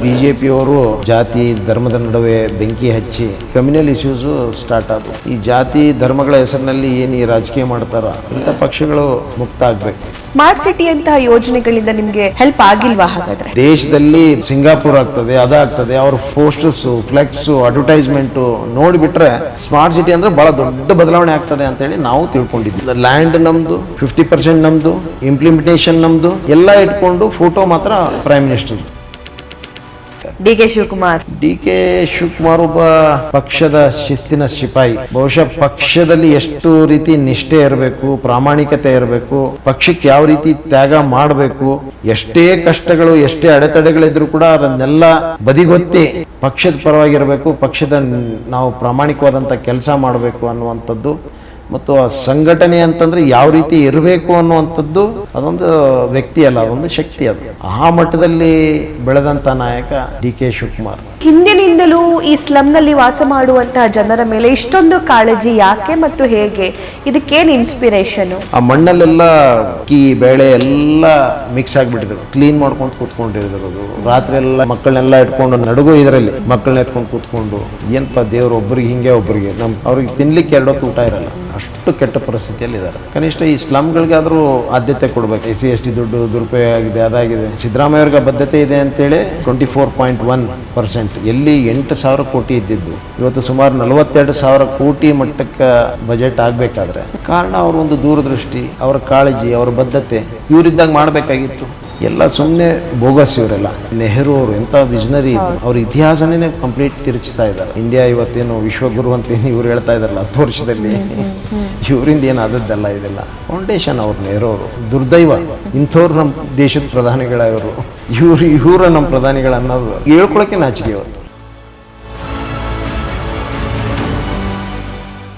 ಬಿಜೆಪಿಯವರು ಜಾತಿ ಧರ್ಮದ ನಡುವೆ ಬೆಂಕಿ ಹಚ್ಚಿ ಕಮ್ಯುನಲ್ ಇಶ್ಯೂಸ್ ಸ್ಟಾರ್ಟ್ ಆದವು. ಈ ಜಾತಿ ಧರ್ಮಗಳ ಹೆಸರಿನಲ್ಲಿ ಏನು ಈ ರಾಜಕೀಯ ಮಾಡ್ತಾರ ಇಂಥ ಪಕ್ಷಗಳು ಮುಕ್ತ ಆಗ್ಬೇಕು. ಸ್ಮಾರ್ಟ್ ಸಿಟಿ ಅಂತಹ ಯೋಜನೆಗಳಿಂದ ನಿಮ್ಗೆ ಹೆಲ್ಪ್ ಆಗಿಲ್ವಾ? ಹಾಗಾದ್ರೆ ದೇಶದಲ್ಲಿ ಸಿಂಗಾಪುರ್ ಆಗ್ತದೆ, ಅದಾಗ್ತದೆ, ಅವ್ರ ಪೋಸ್ಟರ್ಸ್, ಫ್ಲೆಕ್ಸ್, ಅಡ್ವರ್ಟೈಸ್ಮೆಂಟ್ ನೋಡಿಬಿಟ್ರೆ ಸ್ಮಾರ್ಟ್ ಸಿಟಿ ಅಂದ್ರೆ ಬಹಳ ದೊಡ್ಡ ಬದಲಾವಣೆ ಆಗ್ತದೆ ಅಂತ ಹೇಳಿ ನಾವು ತಿಳ್ಕೊಂಡಿದ್ವಿ. ಲ್ಯಾಂಡ್ ನಮ್ದು, 50% ನಮ್ದು, ಇಂಪ್ಲಿಮೆಂಟೇಷನ್ ನಮ್ದು, ಎಲ್ಲ ಇಟ್ಕೊಂಡು ಫೋಟೋ ಮಾತ್ರ prime minister. D K Shivakumar ಒಬ್ಬ ಪಕ್ಷದ ಶಿಸ್ತಿನ ಸಿಪಾಯಿ. ಬಹುಶಃ ಪಕ್ಷದಲ್ಲಿ ಎಷ್ಟು ರೀತಿ ನಿಷ್ಠೆ ಇರಬೇಕು, ಪ್ರಾಮಾಣಿಕತೆ ಇರಬೇಕು, ಪಕ್ಷಕ್ಕೆ ಯಾವ ರೀತಿ ತ್ಯಾಗ ಮಾಡಬೇಕು, ಎಷ್ಟೇ ಕಷ್ಟಗಳು ಎಷ್ಟೇ ಅಡೆತಡೆಗಳಿದ್ರು ಕೂಡ ಅದನ್ನೆಲ್ಲ ಬದಿಗೊತ್ತಿ ಪಕ್ಷದ ಪರವಾಗಿರಬೇಕು, ಪಕ್ಷದ ನಾವು ಪ್ರಾಮಾಣಿಕವಾದಂಥ ಕೆಲಸ ಮಾಡಬೇಕು ಅನ್ನುವಂಥದ್ದು ಮತ್ತು ಆ ಸಂಘಟನೆ ಅಂತಂದ್ರೆ ಯಾವ ರೀತಿ ಇರಬೇಕು ಅನ್ನುವಂಥದ್ದು ಅದೊಂದು ವ್ಯಕ್ತಿ ಅಲ್ಲ, ಅದೊಂದು ಶಕ್ತಿ. ಅದು ಆ ಮಟ್ಟದಲ್ಲಿ ಬೆಳೆದಂಥ ನಾಯಕ ಡಿ ಕೆ ಶಿವಕುಮಾರ್. ಹಿಂದಿನಿಂದಲೂ ಈ ಸ್ಲಮ್ನಲ್ಲಿ ವಾಸ ಮಾಡುವಂತಹ ಜನರ ಮೇಲೆ ಇಷ್ಟೊಂದು ಕಾಳಜಿ ಯಾಕೆ ಮತ್ತು ಹೇಗೆ? ಇದಕ್ಕೇನು ಇನ್ಸ್ಪಿರೇಷನ್? ಆ ಮಣ್ಣಲ್ಲೆಲ್ಲ ಅಕ್ಕಿ ಬೇಳೆ ಎಲ್ಲ ಮಿಕ್ಸ್ ಆಗಿಬಿಟ್ಟಿದ್ರು, ಕ್ಲೀನ್ ಮಾಡ್ಕೊಂಡು ಕೂತ್ಕೊಂಡಿರೋದು. ರಾತ್ರಿ ಎಲ್ಲ ಮಕ್ಕಳನ್ನೆಲ್ಲ ಇಟ್ಕೊಂಡು ನಡುಗು ಇದರಲ್ಲಿ ಮಕ್ಕಳನ್ನ ಎತ್ಕೊಂಡು ಕೂತ್ಕೊಂಡು ಏನಪ್ಪ ದೇವ್ರು ಒಬ್ಬರಿಗೆ ಹಿಂಗೆ ಒಬ್ಬರಿಗೆ ಅವ್ರಿಗೆ ತಿನ್ಲಿಕ್ಕೆ 2 ಹೊತ್ತು ಊಟ ಇರಲ್ಲ, ಅಷ್ಟು ಕೆಟ್ಟ ಪರಿಸ್ಥಿತಿಯಲ್ಲಿ ಇದ್ದಾರೆ. ಕನಿಷ್ಠ ಈ ಸ್ಲಮ್ಗಳಿಗಾದ್ರೂ ಆದ್ಯತೆ ಕೊಡ್ಬೇಕು. SC ST ದುಡ್ಡು ದುರುಪಯೋಗ ಆಗಿದೆ, ಅದಾಗಿದೆ. ಸಿದ್ದರಾಮಯ್ಯ ಅವ್ರಿಗೆ ಬದ್ಧತೆ ಇದೆ ಅಂತೇಳಿ 24.1%, ಎಲ್ಲಿ 8,000 ಕೋಟಿ ಇದ್ದಿದ್ದು ಇವತ್ತು ಸುಮಾರು 42,000 ಕೋಟಿ ಮಟ್ಟಕ್ಕೆ ಬಜೆಟ್ ಆಗಬೇಕಾದ್ರೆ ಕಾರಣ ಅವ್ರ ಒಂದು ದೂರದೃಷ್ಟಿ, ಅವರ ಕಾಳಜಿ, ಅವರ ಬದ್ಧತೆ. ಇವರಿದ್ದಾಗ ಮಾಡಬೇಕಾಗಿತ್ತು. ಎಲ್ಲ ಸುಮ್ಮನೆ ಬೋಗಸ್ ಇವರೆಲ್ಲ. ನೆಹರು ಅವರು ಎಂಥ ವಿಷನರಿ ಇದ್ರು, ಅವ್ರ ಇತಿಹಾಸನೇ ಕಂಪ್ಲೀಟ್ ತಿರುಚ್ತಾ ಇದ್ದಾರೆ. ಇಂಡಿಯಾ ಇವತ್ತೇನು ವಿಶ್ವಗುರು ಅಂತ ಇವ್ರು ಹೇಳ್ತಾ ಇದಾರಲ್ಲ 10 ವರ್ಷದಲ್ಲಿ, ಇವರಿಂದ ಏನು ಆದದ್ದಲ್ಲ ಇದೆಲ್ಲ. ಫೌಂಡೇಶನ್ ಅವ್ರು ನೆಹರು ಅವರು. ದುರ್ದೈವ ಇಂಥವ್ರು ನಮ್ಮ ದೇಶದ ಪ್ರಧಾನಿಗಳವರು, ಇವರು ನಮ್ಮ ಪ್ರಧಾನಿಗಳನ್ನೋದು ಹೇಳ್ಕೊಳಕ್ಕೆ ನಾಚಿಕೆ ಇವತ್ತು.